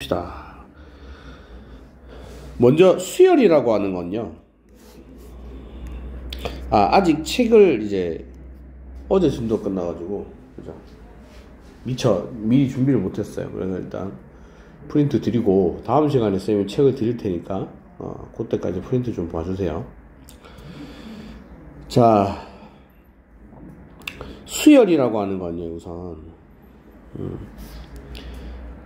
봅시다. 먼저 수열이라고 하는 건요. 아직 책을 이제 어제 진도 끝나가지고 그죠? 미리 준비를 못했어요. 그래서 일단 프린트 드리고 다음 시간에 쌤이 책을 드릴 테니까 그때까지 프린트 좀 봐주세요. 자, 수열이라고 하는 건요, 우선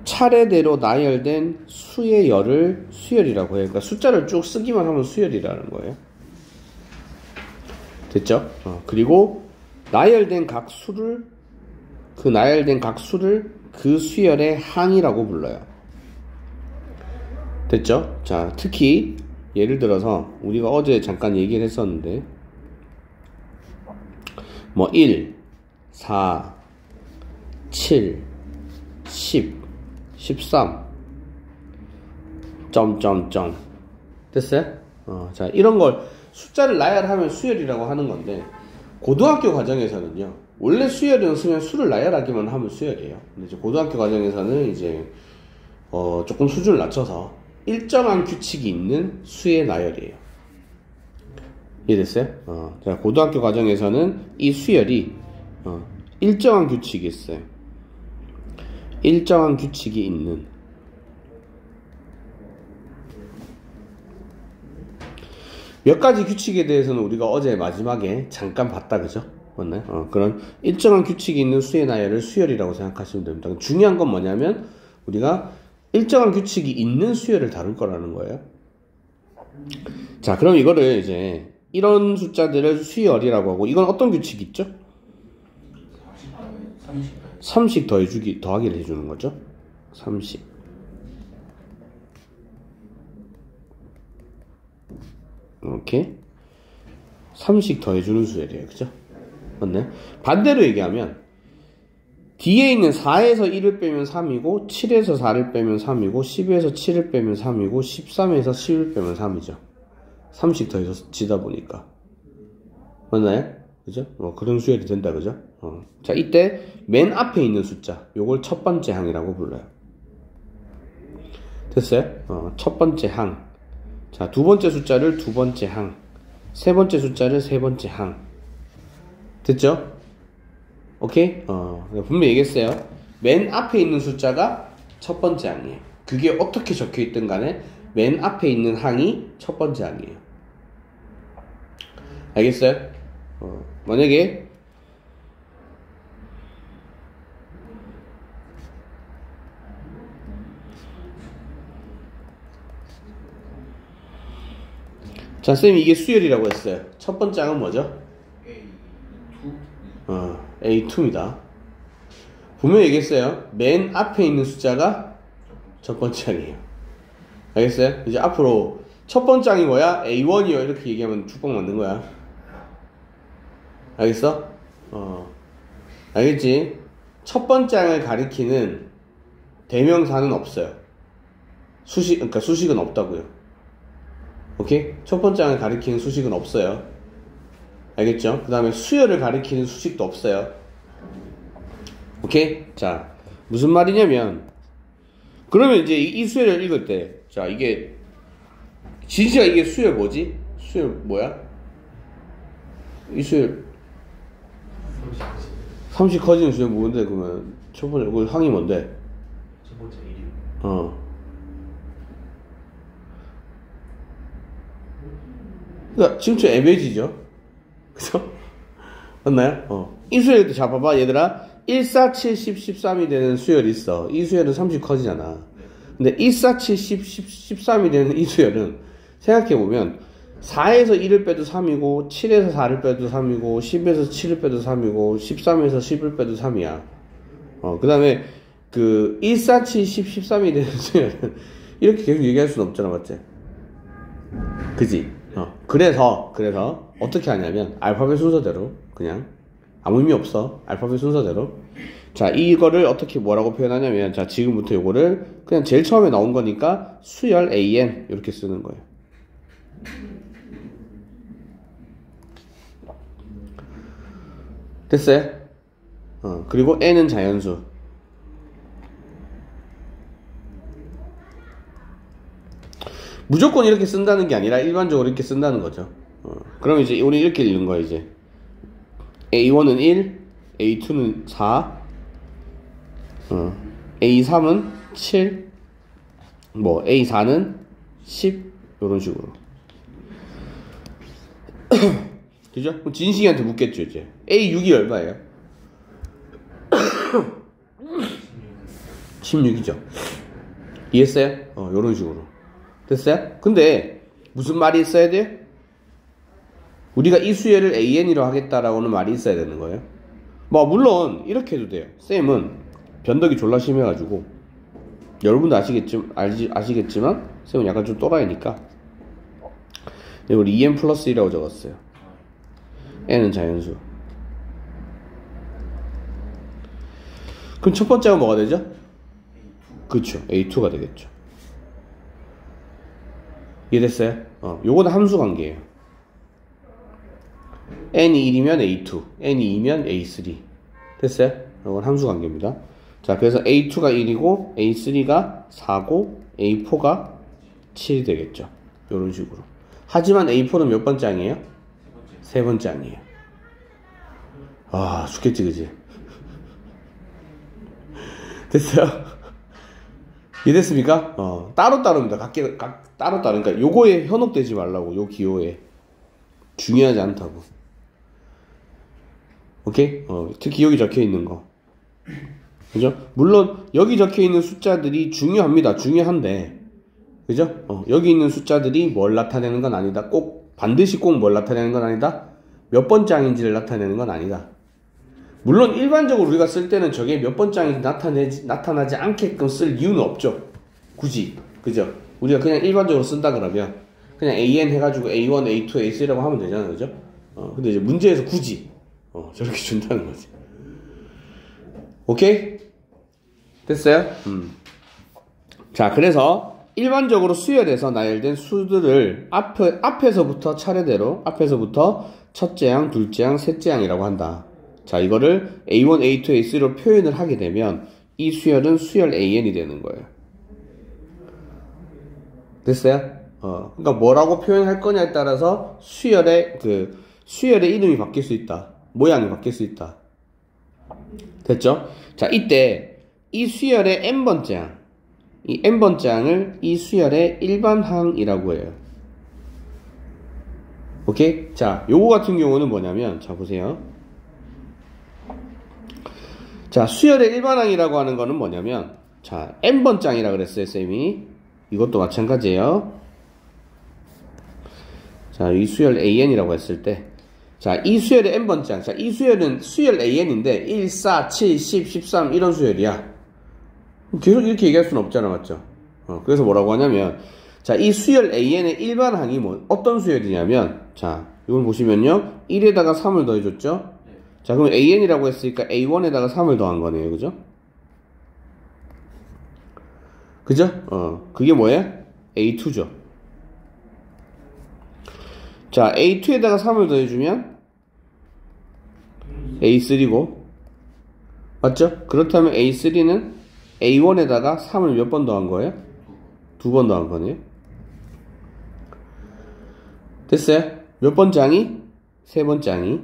차례대로 나열된 수의 열을 수열이라고 해요. 그러니까 숫자를 쭉 쓰기만 하면 수열이라는 거예요. 됐죠? 그리고 나열된 각 수를 그 수열의 항이라고 불러요. 됐죠? 자, 특히 예를 들어서 우리가 어제 잠깐 얘기를 했었는데 1, 4, 7, 10, 13 점점점 됐어요? 자, 이런 걸 숫자를 나열하면 수열이라고 하는 건데 고등학교 과정에서는요, 원래 수열은 쓰면 수를 나열하기만 하면 수열이에요. 근데 이제 고등학교 과정에서는 이제 조금 수준을 낮춰서 일정한 규칙이 있는 수의 나열이에요. 이해됐어요? 자, 고등학교 과정에서는 이 수열이 일정한 규칙이 있어요. 일정한 규칙이 있는 몇 가지 규칙에 대해서는 우리가 어제 마지막에 잠깐 봤다, 그죠? 맞나요? 그런 일정한 규칙이 있는 수의 나열을 수열이라고 생각하시면 됩니다. 중요한 건 뭐냐면 우리가 일정한 규칙이 있는 수열을 다룰 거라는 거예요. 자, 그럼 이거를 이제 이런 숫자들을 수열이라고 하고, 이건 어떤 규칙이 있죠? 30 더하기를 해주는 거죠. 30. 이렇게 30 더해주는 수열이에요. 그죠? 맞네. 반대로 얘기하면 뒤에 있는 4에서 1을 빼면 3이고 7에서 4를 빼면 3이고 10에서 7을 빼면 3이고 13에서 10을 빼면 3이죠. 30 더해지다 보니까. 맞나요? 그죠? 그런 수열이 된다. 그죠? 자, 이때 맨 앞에 있는 숫자, 요걸 첫 번째 항이라고 불러요. 됐어요? 첫 번째 항. 자, 두 번째 숫자를 두 번째 항, 세 번째 숫자를 세 번째 항. 됐죠? 오케이? 분명히 얘기했어요. 맨 앞에 있는 숫자가 첫 번째 항이에요. 그게 어떻게 적혀 있든 간에 맨 앞에 있는 항이 첫 번째 항이에요. 알겠어요? 만약에 자, 쌤이 이게 수열이라고 했어요. 첫 번째 항은 뭐죠? A2입니다. 분명히 얘기했어요. 맨 앞에 있는 숫자가 첫 번째 항이에요. 알겠어요? 이제 앞으로 첫 번째 항이 뭐야? A1이요. 이렇게 얘기하면 축복 만든 거야. 알겠어? 알겠지? 첫 번째 항을 가리키는 대명사는 없어요. 그러니까 수식은 없다고요. 오케이? 첫 번째 항을 가리키는 수식은 없어요. 알겠죠? 그 다음에 수열을 가리키는 수식도 없어요. 오케이? 자, 무슨 말이냐면, 그러면 이제 이 수열을 읽을 때, 자, 이게 진짜 이게 수열 뭐지? 수열 뭐야? 이 수열 30 커지는 수열 뭔데? 그러면 첫 번째 그 항이 뭔데? 첫 번째 1이 그러니까 지금 좀 애매해지죠? 그죠? 맞나요? 이 수열 때 잡아봐, 얘들아. 1, 4, 7, 10, 13이 되는 수열이 있어. 이 수열은 30 커지잖아. 근데 1, 4, 7, 10, 13이 되는 이 수열은 생각해보면 4에서 1을 빼도 3이고 7에서 4를 빼도 3이고 10에서 7을 빼도 3이고 13에서 10을 빼도 3이야. 그 다음에 그 1, 4, 7, 10, 13이 되는 수열은 이렇게 계속 얘기할 수는 없잖아. 맞지? 그지? 그래서 어떻게 하냐면 알파벳 순서대로, 그냥 아무 의미 없어. 알파벳 순서대로. 자, 이거를 어떻게 뭐라고 표현하냐면, 자, 지금부터 요거를 그냥 제일 처음에 나온 거니까 수열 AN 이렇게 쓰는 거예요. 됐어요? 그리고 N은 자연수. 무조건 이렇게 쓴다는 게 아니라 일반적으로 이렇게 쓴다는 거죠. 그러면 이제 우리 이렇게 읽는 거야 이제. A1은 1, A2는 4, A3은 7, 뭐 A4는 10 이런 식으로. 그죠? 그럼 진식이한테 묻겠죠 이제. A6이 얼마예요? 16이죠. 이해했어요? 요런 식으로. 됐어요? 근데 무슨 말이 있어야 돼요? 우리가 이 수열을 AN으로 하겠다라고는 말이 있어야 되는 거예요. 뭐 물론 이렇게 해도 돼요. 쌤은 변덕이 졸라 심해가지고 여러분도 아시겠지만 쌤은 약간 좀 또라이니까 우리 EN 플러스 1이라고 적었어요. N은 자연수. 그럼 첫 번째가 뭐가 되죠? 그쵸, A2가 되겠죠. 이해됐어요? 요거는 함수 관계예요. N이 1이면 A2, N이 2면 A3. 됐어요? 이건 함수 관계입니다. 자, 그래서 A2가 1이고, A3가 4고, A4가 7이 되겠죠. 요런 식으로. 하지만 A4는 몇 번째 항이에요? 세 번째 항이에요. 아, 죽겠지, 그지? 됐어요? 이해됐습니까? 따로따로입니다. 따로따로. 그러니까 요거에 현혹되지 말라고, 요 기호에. 중요하지 않다고. 오케이? 특히 여기 적혀 있는 거. 그죠? 물론, 여기 적혀 있는 숫자들이 중요합니다. 중요한데. 그죠? 여기 있는 숫자들이 뭘 나타내는 건 아니다. 반드시 꼭 뭘 나타내는 건 아니다. 몇 번째 항인지를 나타내는 건 아니다. 물론 일반적으로 우리가 쓸 때는 저게 몇 번째 항인지 나타나지 않게끔 쓸 이유는 없죠. 굳이. 그죠? 우리가 그냥 일반적으로 쓴다 그러면 그냥 AN 해가지고 A1, A2, A3라고 하면 되잖아요. 그죠? 근데 이제 문제에서 굳이 저렇게 준다는 거지. 오케이? 됐어요? 자, 그래서 일반적으로 수열에서 나열된 수들을 앞에서부터 차례대로 앞에서부터 첫째 항, 둘째 항, 셋째 항이라고 한다. 자, 이거를 A1, A2, A3로 표현을 하게 되면 이 수열은 수열 AN이 되는 거예요. 됐어요? 그러니까 뭐라고 표현할 거냐에 따라서 수열의 이름이 바뀔 수 있다. 모양이 바뀔 수 있다. 됐죠? 자, 이때 이 수열의 n번째 항, 이 n번째 항을 이 수열의 일반항이라고 해요. 오케이? 자, 요거 같은 경우는 뭐냐면, 자, 보세요. 자, 수열의 일반항이라고 하는 거는 뭐냐면, 자, n번째 항이라고 그랬어요, 쌤이. 이것도 마찬가지예요. 자, 이 수열 AN이라고 했을 때, 자, 이 수열의 n번째 항. 자, 이 수열은 수열 AN인데, 1, 4, 7, 10, 13, 이런 수열이야. 계속 이렇게 얘기할 수는 없잖아, 맞죠? 그래서 뭐라고 하냐면, 자, 이 수열 AN의 일반항이 어떤 수열이냐면, 자, 이걸 보시면요. 1에다가 3을 더해줬죠? 자, 그럼 AN이라고 했으니까 A1에다가 3을 더한 거네요. 그죠? 그죠? 그게 뭐예요? A2죠. 자, A2에다가 3을 더해주면 A3고, 맞죠? 그렇다면 A3는 A1에다가 3을 몇 번 더한 거예요? 2번 더한 거네요. 됐어요? 몇 번째 항이? 세 번째 항이.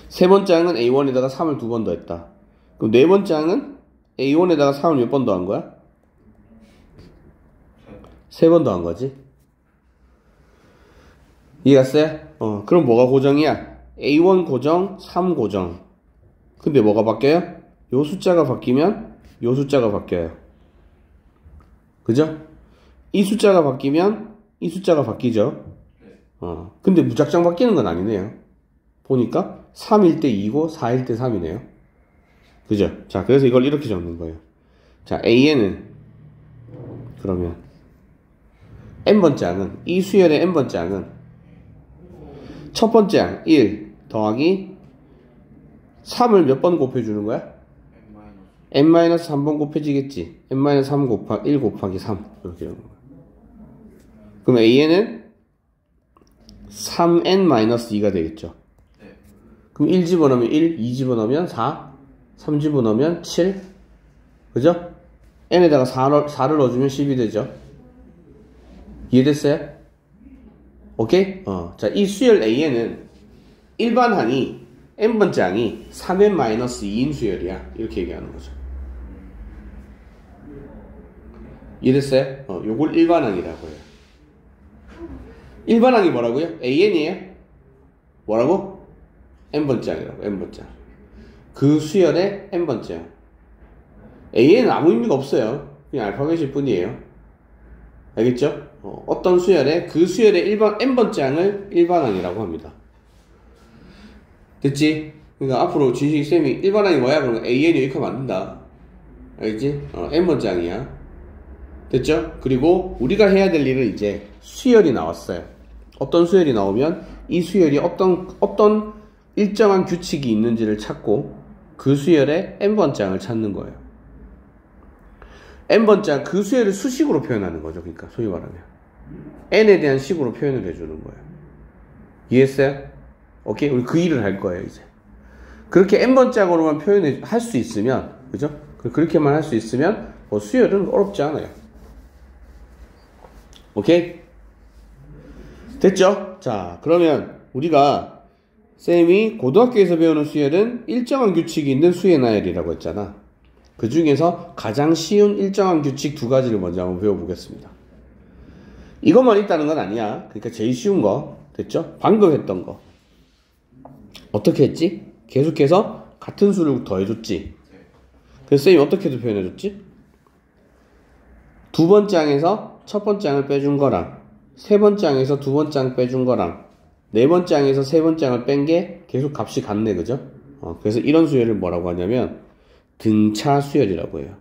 세 번째 항은 A1에다가 3을 2번 더했다. 그럼 네 번째 항은 A1에다가 3을 몇 번 더한 거야? 세 번 더한 거지. 이해갔어요? 그럼 뭐가 고정이야? A1 고정, 3 고정. 근데 뭐가 바뀌어요? 요 숫자가 바뀌면 요 숫자가 바뀌어요. 그죠? 이 숫자가 바뀌면 이 숫자가 바뀌죠. 근데 무작정 바뀌는 건 아니네요. 보니까 3일 때 2고 4일 때 3이네요. 그죠? 자, 그래서 이걸 이렇게 적는 거예요. 자, AN은 그러면 n번째 항은, 이 수열의 n번째 항은 첫 번째 항 1 더하기 3을 몇 번 곱해주는 거야? n-3번 곱해지겠지. n-3 곱하기 1 곱하기 3 이렇게 되는 거야. 그럼 AN은 3n-2가 되겠죠. 그럼 1 집어넣으면 1, 2 집어넣으면 4, 3 집어넣으면 7. 그죠? n에다가 4를 넣어주면 10이 되죠. 이해됐어요? 오케이? 자, 이 수열 A에는 일반항이 n번째 항이 3n-2인 수열이야. 이렇게 얘기하는 거죠. 이해됐어요? 요걸 일반항이라고 해요. 일반항이 뭐라고요? AN이에요? 뭐라고? n번째 항이라고. n번째 항. 그 수열의 n번째 항. AN은 아무 의미가 없어요. 그냥 알파벳일 뿐이에요. 알겠죠? 어떤 수열에 그 수열의 n번째 항을 일반항이라고 합니다. 됐지? 그러니까 앞으로 진식이 쌤이 일반항이 뭐야? 그러면 AN이 이렇게 하면 안 된다. 알겠지? n번째 항이야. 됐죠? 그리고 우리가 해야 될 일은 이제 수열이 나왔어요. 어떤 수열이 나오면 이 수열이 어떤 일정한 규칙이 있는지를 찾고 그 수열의 n번째 항을 찾는 거예요. n번째 항, 그 수열을 수식으로 표현하는 거죠. 그러니까 소위 말하면 n에 대한 식으로 표현을 해주는 거예요. 이해했어요? 오케이? 우리 그 일을 할 거예요, 이제. 그렇게 n번째 항으로만 할 수 있으면, 그죠? 그렇게만 할 수 있으면, 수열은 어렵지 않아요. 오케이? 됐죠? 자, 그러면 우리가, 쌤이 고등학교에서 배우는 수열은 일정한 규칙이 있는 수의 나열이라고 했잖아. 그 중에서 가장 쉬운 일정한 규칙 두 가지를 먼저 한번 배워보겠습니다. 이것만 있다는 건 아니야. 그러니까 제일 쉬운 거, 됐죠? 방금 했던 거. 어떻게 했지? 계속해서 같은 수를 더해줬지. 그래서 쌤이 어떻게도 표현해줬지? 두 번째 항에서 첫 번째 항을 빼준 거랑 세 번째 항에서 두 번째 항 빼준 거랑 네 번째 항에서 세 번째 항을 뺀 게 계속 값이 같네, 그죠? 그래서 이런 수열을 뭐라고 하냐면 등차 수열이라고 해요.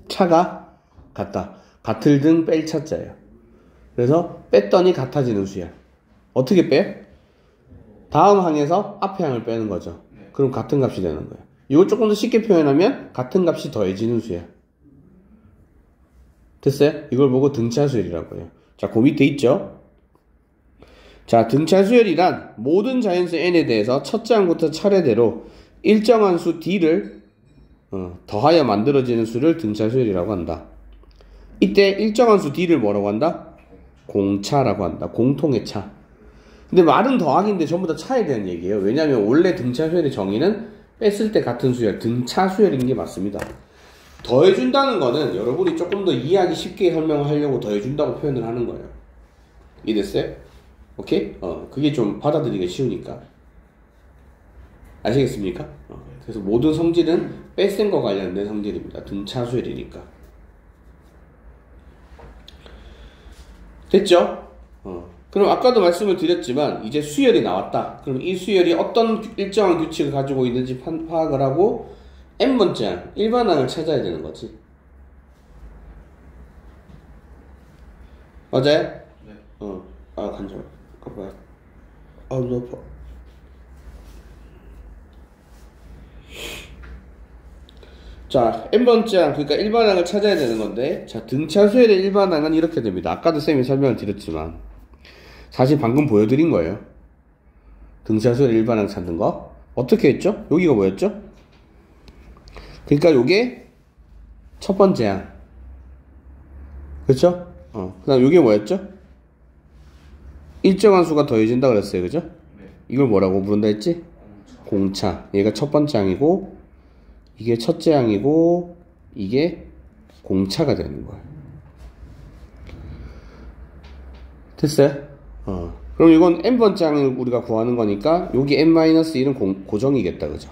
차가 같다. 같을 등 뺄 차자예요. 그래서 뺐더니 같아지는 수열. 어떻게 빼요? 다음 항에서 앞에 항을 빼는 거죠. 그럼 같은 값이 되는 거예요. 이걸 조금 더 쉽게 표현하면 같은 값이 더해지는 수열. 됐어요? 이걸 보고 등차 수열이라고 해요. 자, 그 밑에 있죠? 자, 등차 수열이란 모든 자연수 n에 대해서 첫째 항부터 차례대로 일정한 수 d를 더하여 만들어지는 수를 등차 수열이라고 한다. 이때 일정한 수 d를 뭐라고 한다? 공차라고 한다. 공통의 차. 근데 말은 더하기인데 전부 다 차에 대한 얘기예요. 왜냐하면 원래 등차 수열의 정의는 뺐을 때 같은 수열, 등차 수열인 게 맞습니다. 더해준다는 거는 여러분이 조금 더 이해하기 쉽게 설명하려고 더해준다고 표현을 하는 거예요. 이해됐어요? 오케이? 그게 좀 받아들이기 쉬우니까. 아시겠습니까? 그래서 모든 성질은 뺄셈 과 관련된 성질입니다. 등차 수열이니까. 됐죠? 그럼 아까도 말씀을 드렸지만 이제 수열이 나왔다. 그럼 이 수열이 어떤 일정한 규칙을 가지고 있는지 파악을 하고 n번째 항, 일반항을 찾아야 되는 거지. 맞아요? 네. 간절. 가봐요. 너무 아파. 자, n번째 항, 그러니까 일반항을 찾아야 되는 건데, 자, 등차 수열의 일반항은 이렇게 됩니다. 아까도 쌤이 설명을 드렸지만, 사실 방금 보여드린 거예요. 등차 수열의 일반항 찾는 거. 어떻게 했죠? 여기가 뭐였죠? 그러니까 요게 첫 번째 항. 그쵸? 그 다음 요게 뭐였죠? 일정한 수가 더해진다 그랬어요. 그죠? 이걸 뭐라고 부른다 했지? 공차. 얘가 첫 번째 항이고, 이게 첫째 항이고 이게 공차가 되는 거예요. 됐어요? 그럼 이건 n번째 항을 우리가 구하는 거니까 여기 n-1은 고정이겠다. 그죠?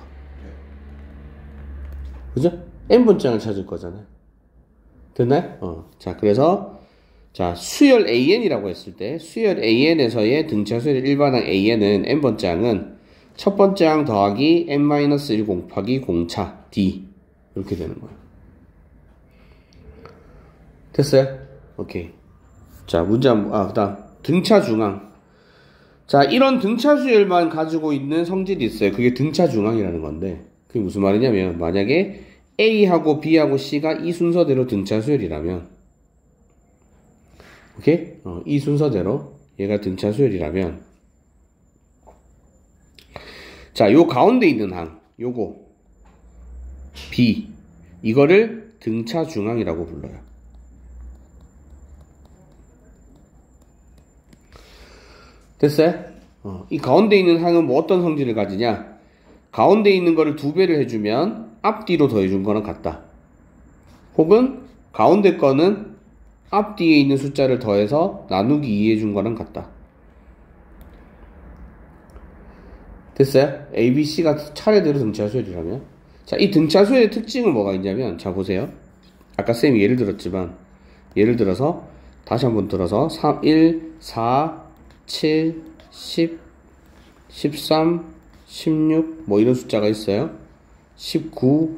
그죠? n번째 항을 찾을 거잖아요. 됐나요? 자, 그래서 자, 수열 AN이라고 했을 때 수열 AN에서의 등차 수열 일반항 AN은 n번째 항은 첫 번째 항 더하기 n-1 곱하기 공차 D 이렇게 되는 거예요. 됐어요? 오케이. 자, 문제 그 다음 등차 중항. 자, 이런 등차 수열만 가지고 있는 성질이 있어요. 그게 등차 중항이라는 건데 그게 무슨 말이냐면 만약에 A하고 B하고 C가 이 순서대로 등차 수열이라면 오케이? 이 순서대로 얘가 등차 수열이라면 자, 요 가운데 있는 항 요거 B 이거를 등차 중앙이라고 불러요. 됐어요? 이 가운데 있는 항은 뭐 어떤 성질을 가지냐? 가운데 있는 거를 2배를 해주면 앞뒤로 더해준 거는 같다. 혹은 가운데 거는 앞뒤에 있는 숫자를 더해서 나누기 2 해준 거는 같다. 됐어요? A, B, C가 차례대로 등차 수열이라면. 자, 이 등차 수열의 특징은 뭐가 있냐면, 자, 보세요. 아까 쌤이 예를 들었지만, 예를 들어서, 다시 한번 들어서, 3, 1, 4, 7, 10, 13, 16, 뭐 이런 숫자가 있어요. 19,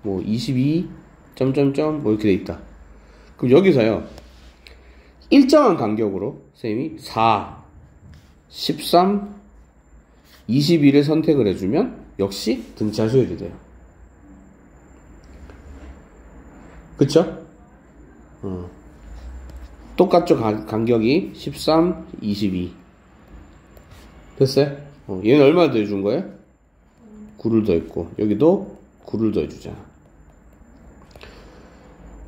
뭐 22, 점점점, 뭐 이렇게 돼 있다. 그럼 여기서요, 일정한 간격으로, 쌤이 4, 13, 21을 선택을 해주면 역시 등차 수열이 돼요. 그쵸? 똑같죠? 간격이 13, 22 됐어요? 얘는 얼마나 더해준 거예요? 9를 더했고 여기도 9를 더해주잖아.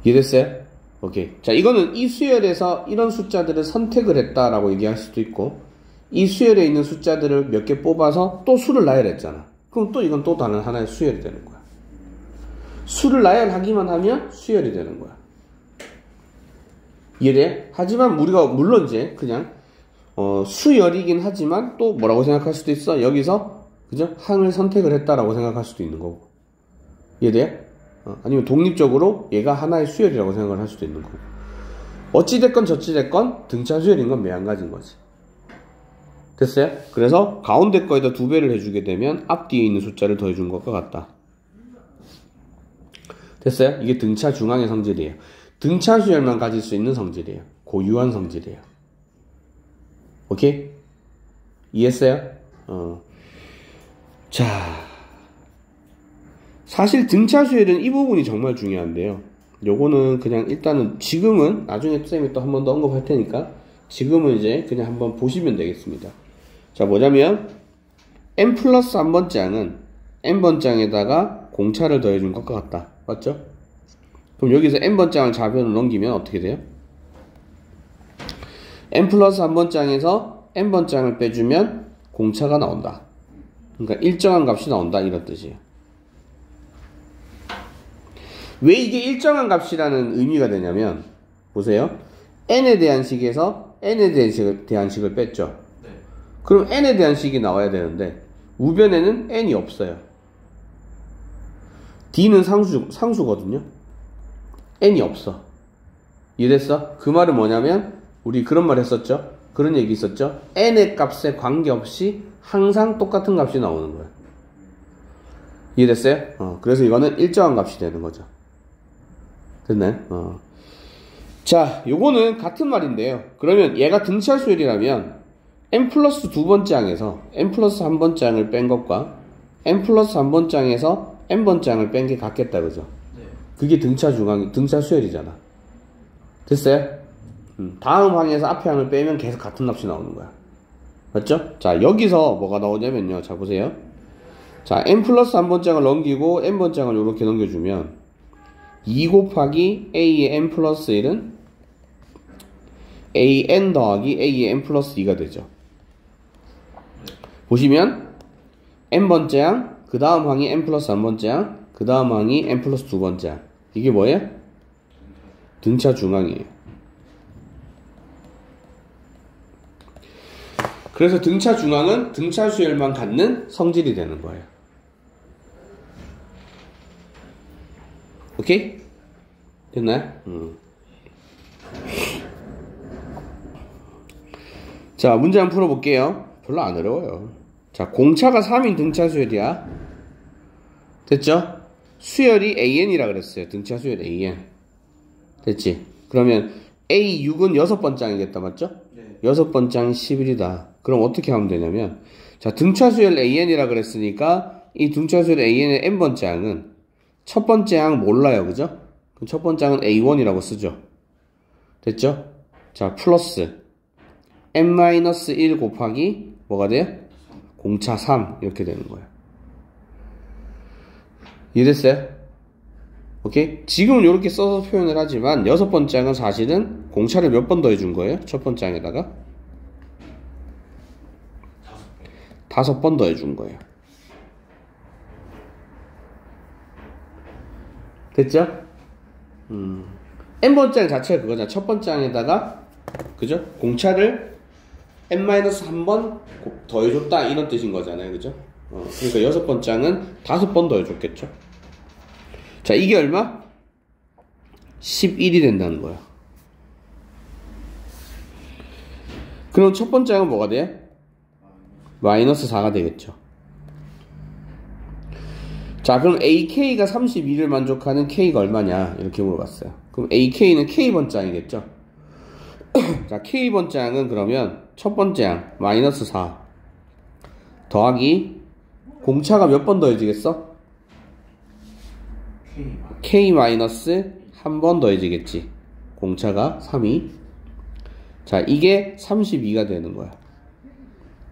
이해됐어요? 오케이. 자, 이거는 이 수열에서 이런 숫자들을 선택을 했다라고 얘기할 수도 있고, 이 수열에 있는 숫자들을 몇 개 뽑아서 또 수를 나열했잖아. 그럼 또 이건 또 다른 하나의 수열이 되는 거야. 수를 나열하기만 하면 수열이 되는 거야. 이해돼? 하지만 우리가 물론 이제 그냥 수열이긴 하지만 또 뭐라고 생각할 수도 있어. 여기서 그죠? 항을 선택을 했다라고 생각할 수도 있는 거고. 이해돼? 아니면 독립적으로 얘가 하나의 수열이라고 생각을 할 수도 있는 거고. 어찌됐건 저찌됐건 등차 수열인 건 매한가지인 거지. 됐어요? 그래서 가운데 거에다 2배를 해주게 되면 앞뒤에 있는 숫자를 더해준 것과 같다. 됐어요? 이게 등차 중앙의 성질이에요. 등차 수열만 가질 수 있는 성질이에요. 고유한 성질이에요. 오케이? 이해했어요? 자, 사실 등차 수열은 이 부분이 정말 중요한데요. 요거는 그냥 일단은 지금은 나중에 쌤이 또 한 번 더 언급할 테니까 지금은 이제 그냥 한번 보시면 되겠습니다. 자, 뭐냐면 n 플러스 한 번장은 n번장에다가 공차를 더해준 것과 같다. 맞죠? 그럼 여기서 n번장을 좌변으로 넘기면 어떻게 돼요? n 플러스 한 번장에서 n번장을 빼주면 공차가 나온다. 그러니까 일정한 값이 나온다, 이런 뜻이에요. 왜 이게 일정한 값이라는 의미가 되냐면, 보세요. n에 대한 식에서 n에 대한 식을 뺐죠. 네. 그럼 n에 대한 식이 나와야 되는데 우변에는 n이 없어요. d는 상수거든요. n이 없어. 이해됐어? 그 말은 뭐냐면 우리 그런 말 했었죠? 그런 얘기 있었죠? n의 값에 관계없이 항상 똑같은 값이 나오는 거예요. 이해됐어요? 그래서 이거는 일정한 값이 되는 거죠. 됐나요? 자, 요거는 같은 말인데요. 그러면 얘가 등차 수열이라면 n 플러스 2번장에서 n 플러스 1번장을 뺀 것과 n 플러스 1번장에서 n번장을 뺀 게 같겠다, 그죠? 네. 그게 등차 수열이잖아. 됐어요? 다음 항에서 앞에 항을 빼면 계속 같은 값이 나오는 거야. 맞죠? 자, 여기서 뭐가 나오냐면요. 자, 보세요. 자, n 플러스 1번장을 넘기고 n번장을 이렇게 넘겨주면 2 곱하기 a의 n 플러스 1은 an 더하기 a의 n 플러스 2가 되죠. 보시면 n번째 항, 그 다음 항이 n 플러스 1번째 항, 그 다음 항이 n 플러스 2번째 항. 이게 뭐예요? 등차 중앙이에요. 그래서 등차 중앙은 등차 수열만 갖는 성질이 되는 거예요. 오케이? 됐나요? 자, 문제 한번 풀어볼게요. 별로 안 어려워요. 자, 공차가 3인 등차 수열이야. 됐죠? 수열이 an이라 그랬어요. 등차 수열 an. 됐지? 그러면 A6은 6번장이겠다, 맞죠? 네. 6번장 11이다. 그럼 어떻게 하면 되냐면, 자, 등차 수열 an이라 그랬으니까 이 등차 수열 an의 n번째 항은 첫 번째 항 몰라요, 그죠? 그럼 첫 번째 항은 A1이라고 쓰죠. 됐죠? 자, 플러스 n-1 곱하기 뭐가 돼요? 공차 3 이렇게 되는 거예요. 이해됐어요? 오케이? 지금은 이렇게 써서 표현을 하지만 여섯 번째 항은 사실은 공차를 몇 번 더해준 거예요? 첫 번째 항에다가 5번 더해준 거예요. 됐죠? n번째 항 자체가 그거잖아. 첫 번째 항에다가 그죠? 공차를 n-1번 더해줬다 이런 뜻인 거잖아요. 그죠? 그러니까 여섯 번째 항은 5번 더해줬겠죠? 자, 이게 얼마? 11이 된다는 거야. 그럼 첫 번째 항은 뭐가 돼요? 마이너스 4가 되겠죠. 자, 그럼 AK가 32를 만족하는 K가 얼마냐? 이렇게 물어봤어요. 그럼 AK는 K번째 항이겠죠? 자, K번째 항은 그러면 첫 번째 항, 마이너스 4 더하기 공차가 몇 번 더해지겠어? K 마이너스 한 번 더해지겠지. 공차가 3이. 자, 이게 32가 되는 거야.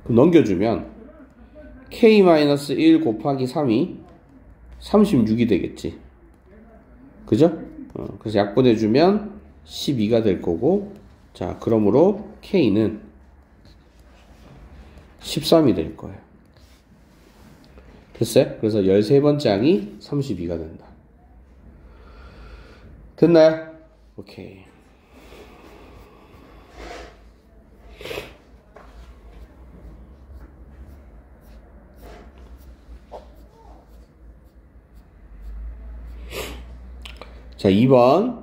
그럼 넘겨주면 K-1 곱하기 3이 36이 되겠지. 그죠? 그래서 약분해주면 12가 될 거고, 자, 그러므로 K는 13이 될 거예요. 됐어요? 그래서 13번째 항이 32가 된다. 됐나요? 오케이. 자, 2번.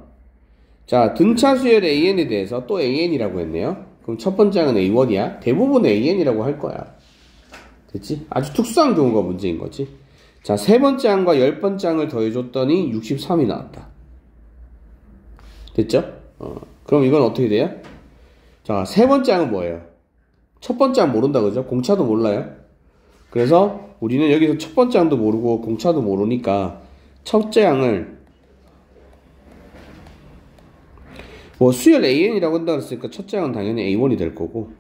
자, 등차 수열 AN에 대해서 또 AN이라고 했네요. 그럼 첫 번째 항은 A1이야. 대부분 AN이라고 할 거야. 됐지? 아주 특수한 경우가 문제인 거지. 자, 세 번째 항과 10번째 항을 더해줬더니 63이 나왔다. 됐죠? 그럼 이건 어떻게 돼요? 자, 세 번째 항은 뭐예요? 첫 번째 항 모른다, 그죠? 공차도 몰라요. 그래서 우리는 여기서 첫 번째 항도 모르고 공차도 모르니까 첫째 항을 뭐 수열 AN이라고 한다 그랬으니까 첫째 항은 당연히 A1이 될 거고.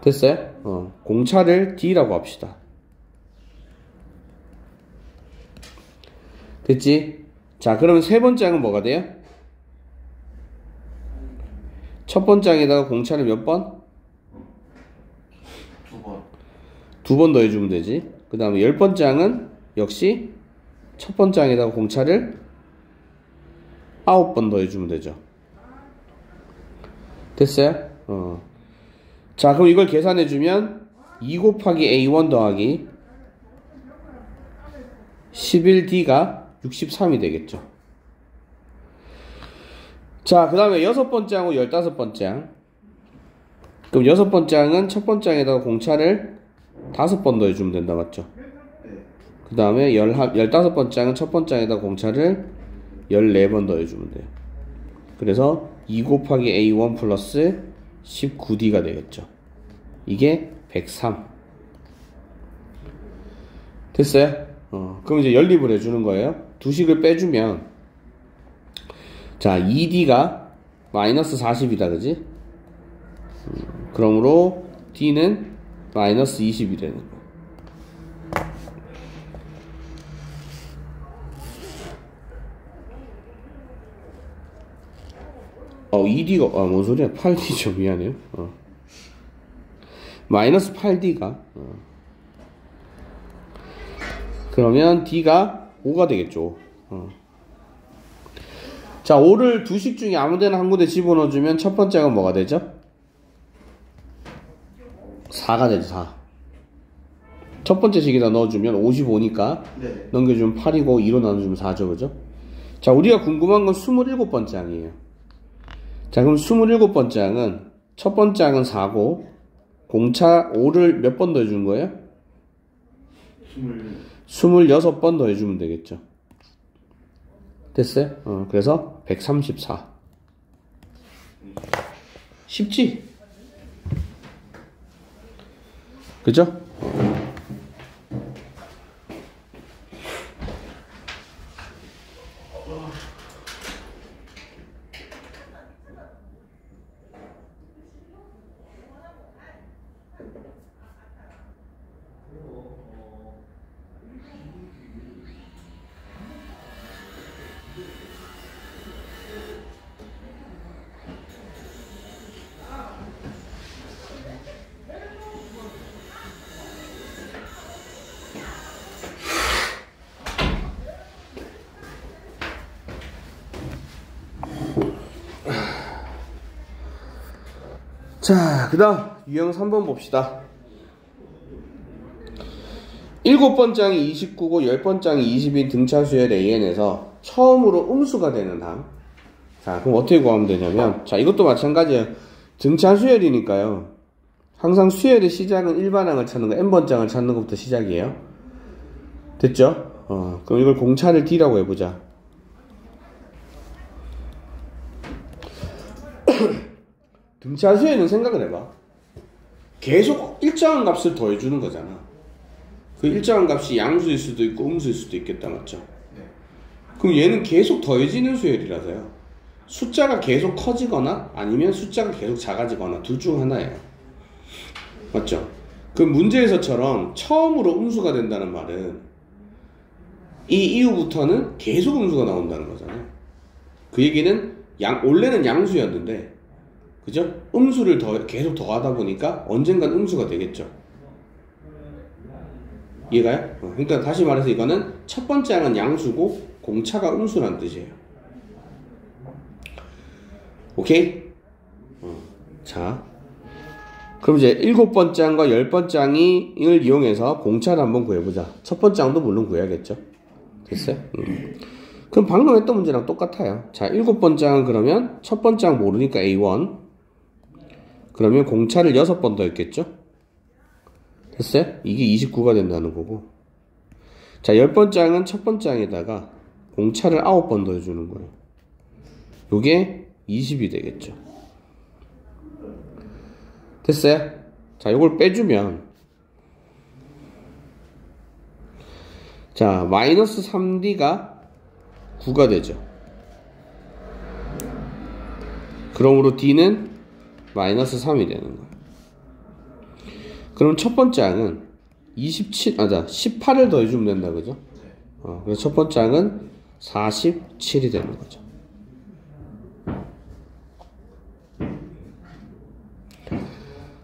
됐어요? 공차를 D라고 합시다. 됐지? 자, 그러면 세 번째 항은 뭐가 돼요? 첫 번째 항에다가 공차를 몇 번? 2번. 2번 더해주면 되지. 그 다음에 10번째 항은 역시 첫 번째 항에다가 공차를 9번 더해주면 되죠. 됐어요? 자, 그럼 이걸 계산해주면 2 곱하기 A1 더하기 11D가 63이 되겠죠. 자, 그 다음에 6번째 항하고 15번째 항. 그럼 6번째 항은 첫 번째 항에다가 공차를 5번 더해주면 된다, 맞죠? 그 다음에 15번째 항은 첫 번째 항에다가 공차를 14번 더해주면 돼요. 그래서 2 곱하기 A1 플러스 19D가 되겠죠. 이게 103. 됐어요? 그럼 이제 연립을 해주는 거예요. 두 식을 빼주면, 자, 2D가 마이너스 40이다, 그지? 그러므로 D는 마이너스 20이 되는 거예요. ED가, 뭔 소리야? 8D죠. 미안해요. 마이너스 8D가, 그러면 D가 5가 되겠죠. 자, 5를 두 식 중에 아무 데나 한 군데 집어넣어주면 첫 번째 항은 뭐가 되죠? 4가 되죠, 4. 첫 번째 식에다 넣어주면 55니까, 네. 넘겨주면 8이고, 2로 나눠주면 4죠, 그죠? 자, 우리가 궁금한 건 27번째 항이에요. 자, 그럼 27번째 항은, 첫 번째 항은 4고, 공차 5를 몇 번 더해준 거예요? 26번 더해주면 되겠죠. 됐어요? 그래서 134. 쉽지? 그죠? 자, 그 다음 유형 3번 봅시다. 7번 장이 29고 10번 장이 20인 등차 수열 AN에서 처음으로 음수가 되는 항. 자, 그럼 어떻게 구하면 되냐면, 자, 이것도 마찬가지예요. 등차 수열이니까요. 항상 수열의 시작은 일반항을 찾는 거, n번 장을 찾는 것부터 시작이에요. 됐죠? 그럼 이걸 공차를 D라고 해보자. 등차 수열은 생각을 해봐. 계속 일정한 값을 더해주는 거잖아. 그 일정한 값이 양수일 수도 있고 음수일 수도 있겠다, 맞죠? 네. 그럼 얘는 계속 더해지는 수열이라서요. 숫자가 계속 커지거나 아니면 숫자가 계속 작아지거나 둘 중 하나예요. 맞죠? 그 문제에서처럼 처음으로 음수가 된다는 말은 이 이후부터는 계속 음수가 나온다는 거잖아요. 그 얘기는 원래는 양수였는데, 그죠? 음수를 계속 더하다 보니까 언젠간 음수가 되겠죠. 이해가요? 그러니까 다시 말해서 이거는 첫 번째 항은 양수고 공차가 음수란 뜻이에요. 오케이? 자, 그럼 이제 7번째 항과 10번째 항을 이용해서 공차를 한번 구해보자. 첫 번째 항도 물론 구해야겠죠. 됐어요? 그럼 방금 했던 문제랑 똑같아요. 자, 7번째 항은 그러면 첫 번째 항 모르니까 A1. 그러면 공차를 6번 더 했겠죠? 됐어요? 이게 29가 된다는 거고. 자, 10번째 항은 첫 번째 항에다가 공차를 9번 더 해주는 거예요. 요게 20이 되겠죠. 됐어요? 자, 요걸 빼주면, 자, 마이너스 3D가 9가 되죠. 그러므로 D는 마이너스 3이 되는 거예요. 그럼 첫 번째 항은 18을 더해주면 된다, 그죠? 그래서 첫 번째 항은 47이 되는 거죠.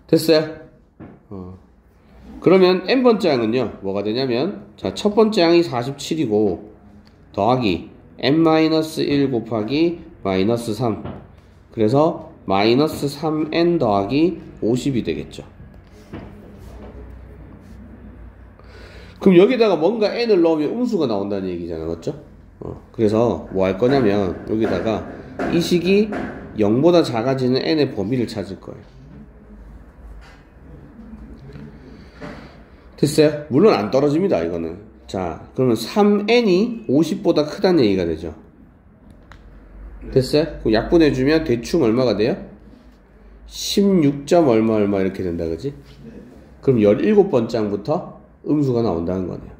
됐어요? 그러면 n번째 항은요, 뭐가 되냐면, 자, 첫 번째 항이 47이고, 더하기 n-1 곱하기 마이너스 3. 그래서 마이너스 3n 더하기 50이 되겠죠. 그럼 여기다가 뭔가 n을 넣으면 음수가 나온다는 얘기잖아, 맞죠? 그래서 뭐 할 거냐면 여기다가 이 식이 0보다 작아지는 n의 범위를 찾을 거예요. 됐어요? 물론 안 떨어집니다, 이거는. 자, 그러면 3n이 50보다 크다는 얘기가 되죠. 됐어요? 그럼 약분해주면 대충 얼마가 돼요? 16점 얼마 이렇게 된다, 그지? 그럼 17번째 항부터 음수가 나온다는 거네요.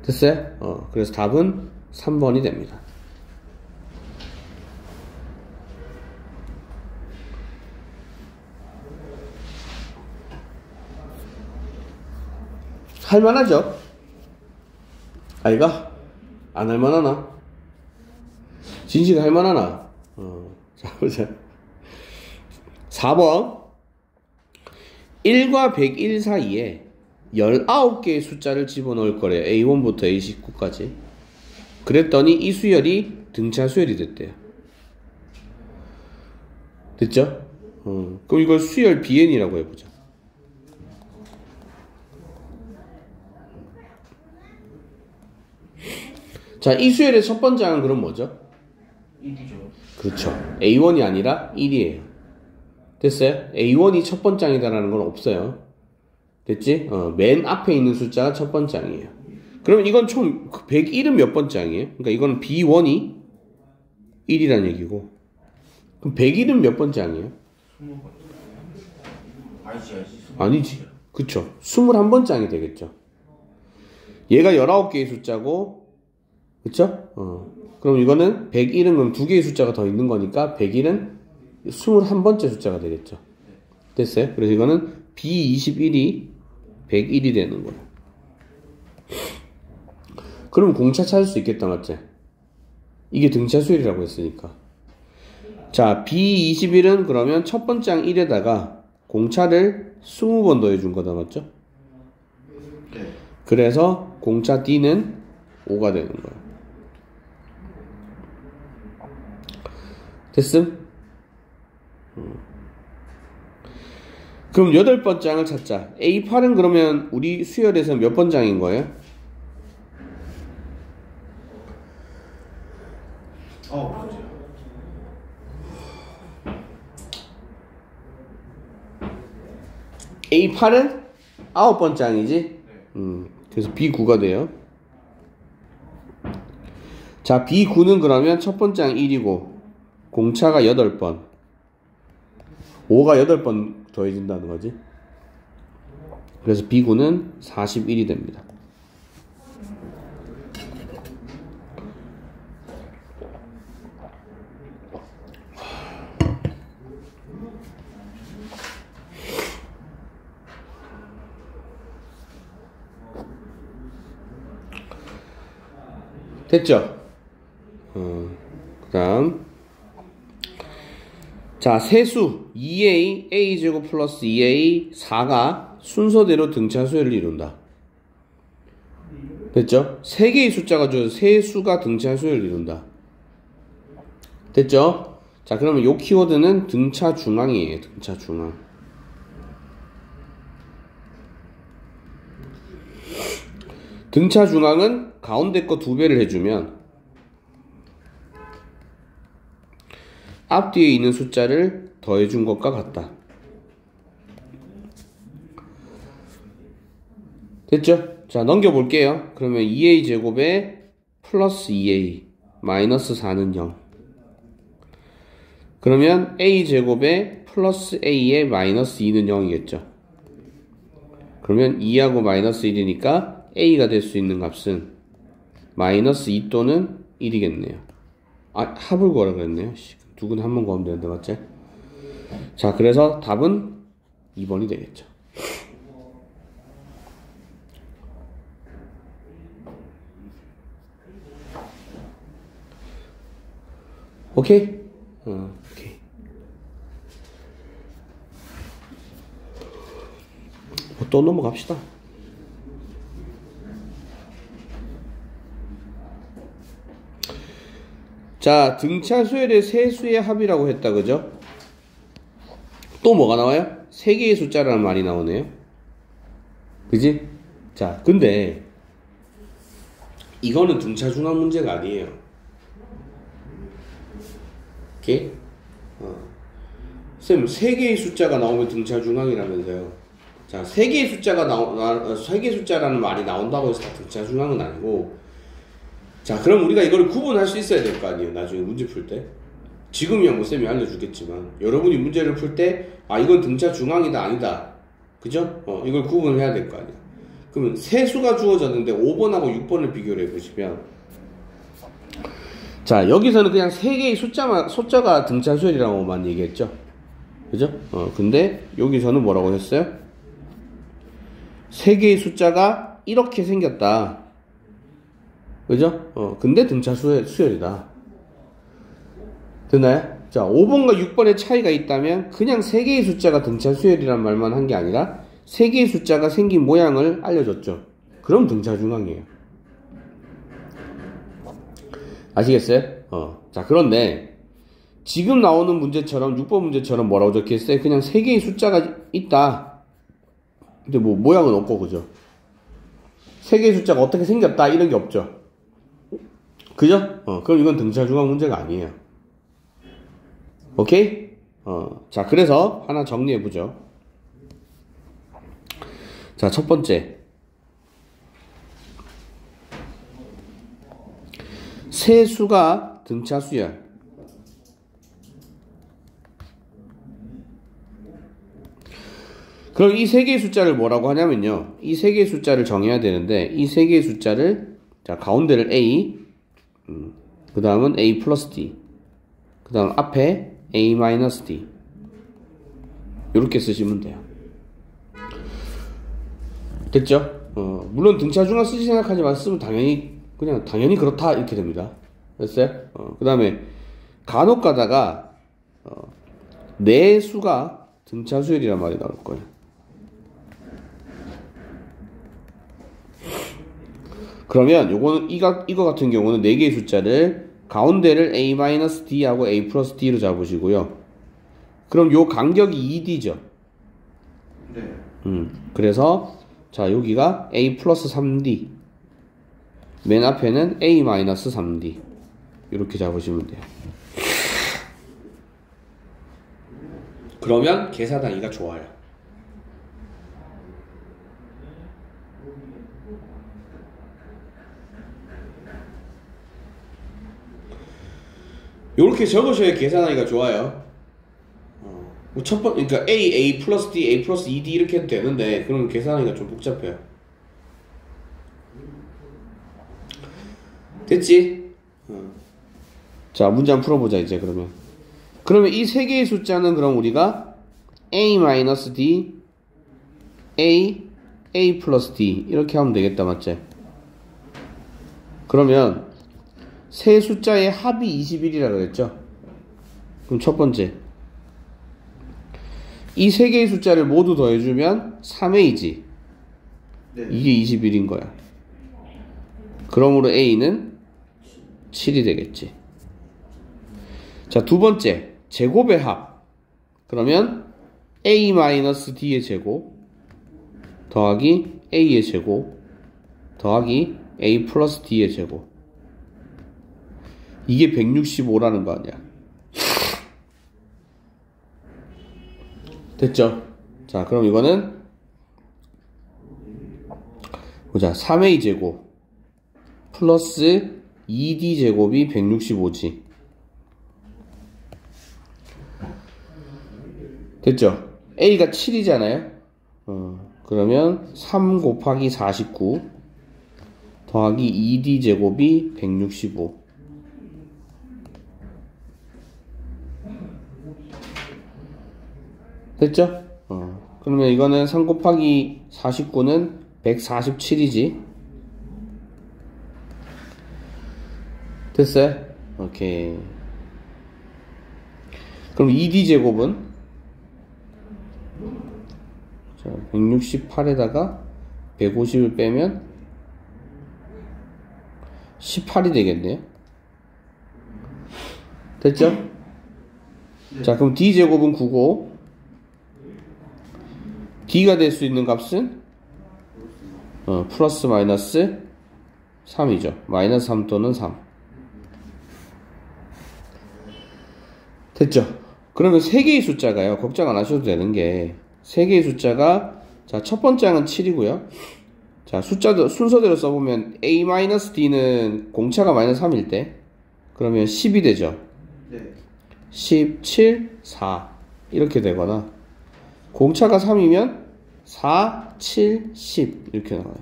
됐어요? 그래서 답은 3번이 됩니다. 할만하죠? 아이가? 안 할만하나? 진시가 할만하나? 자, 보자. 4번. 1과 101 사이에 19개의 숫자를 집어넣을 거래요. A1부터 A19까지. 그랬더니 이 수열이 등차 수열이 됐대요. 됐죠? 그럼 이걸 수열 BN이라고 해보자. 자, 이 수열의 첫 번째 항은 그럼 뭐죠? 1이죠. 그렇죠. A1이 아니라 1이에요. 됐어요? A1이 첫 번째 항이다라는 건 없어요. 됐지? 맨 앞에 있는 숫자가 첫 번째 항이에요. 그럼 이건 총 101은 몇 번째 항이에요? 그러니까 이거는 B1이 1이란 얘기고. 그럼 101은 몇 번째 항이에요? 20번째. 아니지. 그쵸. 21번째 항이 되겠죠. 얘가 19개의 숫자고, 그쵸? 그럼 이거는 101은 그럼 2개의 숫자가 더 있는 거니까 101은 21번째 숫자가 되겠죠. 됐어요? 그래서 이거는 B21이 101이 되는 거예요. 그럼 공차 찾을 수 있겠다, 맞지? 이게 등차 수열이라고 했으니까. 자, B21은 그러면 첫 번째 항 1에다가 공차를 20번 더해준 거다, 맞죠? 네. 그래서 공차 D는 5가 되는 거예요. 됐음? 그럼 8번장을 찾자. A8은 그러면 우리 수열에서 몇 번장인 거예요? 번째. A8은 9번장이지? 그래서 B9가 돼요. 자, B9는 그러면 첫 번장 1이고, 공차가 8번. 5가 8번 더해진다는 거지. 그래서 B9는 41이 됩니다. 됐죠? 그 다음. 자, 세수 2a, a제곱 플러스 2a, 4가 순서대로 등차 수열을 이룬다. 됐죠? 3개의 숫자가 주어서 세수가 등차 수열을 이룬다. 됐죠? 자, 그러면 요 키워드는 등차 중앙이에요. 등차 중앙. 등차 중앙은 가운데 거 2배를 해주면 앞뒤에 있는 숫자를 더해준 것과 같다. 됐죠? 자, 넘겨볼게요. 그러면 2a 제곱에 플러스 2a 마이너스 4는 0. 그러면 a 제곱에 플러스 a에 마이너스 2는 0이겠죠. 그러면 2하고 마이너스 1이니까 a가 될 수 있는 값은 마이너스 2 또는 1이겠네요. 아, 합을 구하라 그랬네요. 누구는 한 번 구하면 되는데, 맞지? 자, 그래서 답은 2번이 되겠죠. 오케이? 오케이. 또 넘어갑시다. 자, 등차 수열의 세수의 합이라고 했다, 그죠? 또 뭐가 나와요? 3개의 숫자라는 말이 나오네요. 그지? 자, 근데 이거는 등차 중앙 문제가 아니에요. 오케이? 쌤, 3개의 숫자가 나오면 등차 중앙이라면서요. 자, 3개의 숫자가 3개의 숫자라는 말이 나온다고 해서 다 등차 중앙은 아니고, 자, 그럼 우리가 이걸 구분할 수 있어야 될 거 아니에요. 나중에 문제 풀 때. 지금이야 뭐 쌤이 알려주겠지만, 여러분이 문제를 풀 때, 아, 이건 등차 중앙이다, 아니다. 그죠? 이걸 구분을 해야 될 거 아니에요. 그러면 세 수가 주어졌는데 5번하고 6번을 비교를 해보시면, 자, 여기서는 그냥 3개의 숫자가 등차 수열이라고만 얘기했죠. 그죠? 근데 여기서는 뭐라고 했어요? 3개의 숫자가 이렇게 생겼다. 그죠? 근데 등차 수열이다. 됐나요? 자, 5번과 6번의 차이가 있다면 그냥 3개의 숫자가 등차 수열이란 말만 한 게 아니라 3개의 숫자가 생긴 모양을 알려줬죠. 그럼 등차 중앙이에요. 아시겠어요? 자, 그런데 지금 나오는 문제처럼 6번 문제처럼 뭐라고 적혀있어요? 그냥 3개의 숫자가 있다. 근데 뭐 모양은 없고, 그죠? 3개의 숫자가 어떻게 생겼다 이런 게 없죠. 그죠? 그럼 이건 등차 중앙 문제가 아니에요. 오케이? 자, 그래서 하나 정리해보죠. 자, 첫 번째. 세수가 등차 수열. 그럼 이 3개의 숫자를 뭐라고 하냐면요. 이 3개의 숫자를 정해야 되는데, 이 3개의 숫자를, 자, 가운데를 A, 그 다음은 A 플러스 D, 그 다음 앞에 A 마이너스 D. 이렇게 쓰시면 돼요. 됐죠? 물론 등차 중앙 쓰시 생각하지 마시면 당연히 그렇다 이렇게 됩니다. 됐어요? 그 다음에 간혹 가다가 내수가 등차 수열이란 말이 나올 거예요. 그러면 요거는 이거 같은 경우는 4개의 숫자를 가운데를 A-D하고 A 플러스 D로 잡으시고요. 그럼 요 간격이 2D죠. 네. 그래서 자 여기가 a 플러스 3d 맨 앞에는 a 마이너스 3d 이렇게 잡으시면 돼요. 그러면 계산하기가 좋아요. 이렇게 적으셔야 계산하기가 좋아요. 그러니까 A 플러스 D, A 플러스 2D 이렇게 해도 되는데 그럼 계산하기가 좀 복잡해요. 됐지? 자 문제 한번 풀어보자 이제 그러면 이 세 개의 숫자는 그럼 우리가 A 마이너스 D, A 플러스 D 이렇게 하면 되겠다 맞지? 그러면 세 숫자의 합이 21이라 그랬죠? 그럼 첫 번째 이 세 개의 숫자를 모두 더해주면 3A지. 네. 이게 21인 거야. 그러므로 A는 7이 되겠지. 자, 두 번째 제곱의 합. 그러면 A-D의 제곱 더하기 A의 제곱 더하기 A 플러스 D의 제곱. 이게 165라는 거 아니야. 됐죠? 자, 그럼 이거는 보자. 3A 제곱 플러스 2D 제곱이 165지. 됐죠? A가 7이잖아요? 그러면 3 곱하기 49 더하기 2D 제곱이 165. 됐죠? 그러면 이거는 3 곱하기 49는 147이지. 됐어요? 오케이. 그럼 2D 제곱은? 자, 168에다가 150을 빼면 18이 되겠네요. 됐죠? 네. 자, 그럼 D 제곱은 9고 D가 될 수 있는 값은 플러스 마이너스 3이죠. 마이너스 3 또는 3. 됐죠? 그러면 3개의 숫자가요. 걱정 안 하셔도 되는 게 3개의 숫자가 자, 첫 번째 항은 7이고요. 자, 숫자도 순서대로 써보면 A-D는 공차가 마이너스 3일 때 그러면 10이 되죠. 네. 17, 4 이렇게 되거나 공차가 3이면 4, 7, 10 이렇게 나와요.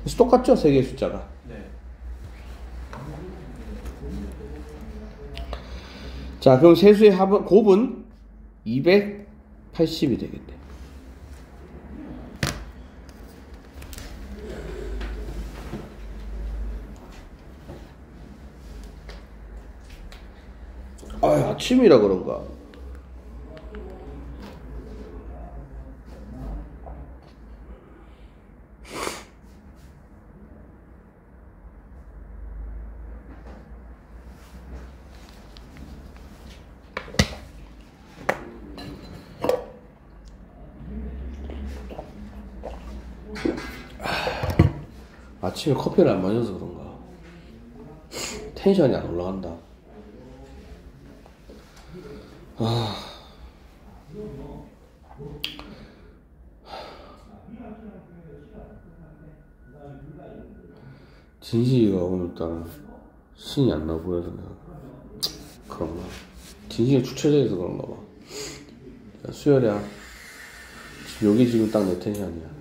그래서 똑같죠? 세 개의 숫자가. 네. 자, 그럼 세수의 곱은 280이 되겠네. 아침이라 그런가? 아침에 커피를 안 마셔서 그런가? 텐션이 안 올라간다. 진식이가 오늘따라 신이 안 나 보여서 내가 그런가? 진식이가 축 처져 있어서 그런가 봐. 야, 수열이야. 여기 지금 딱 내 텐션이야.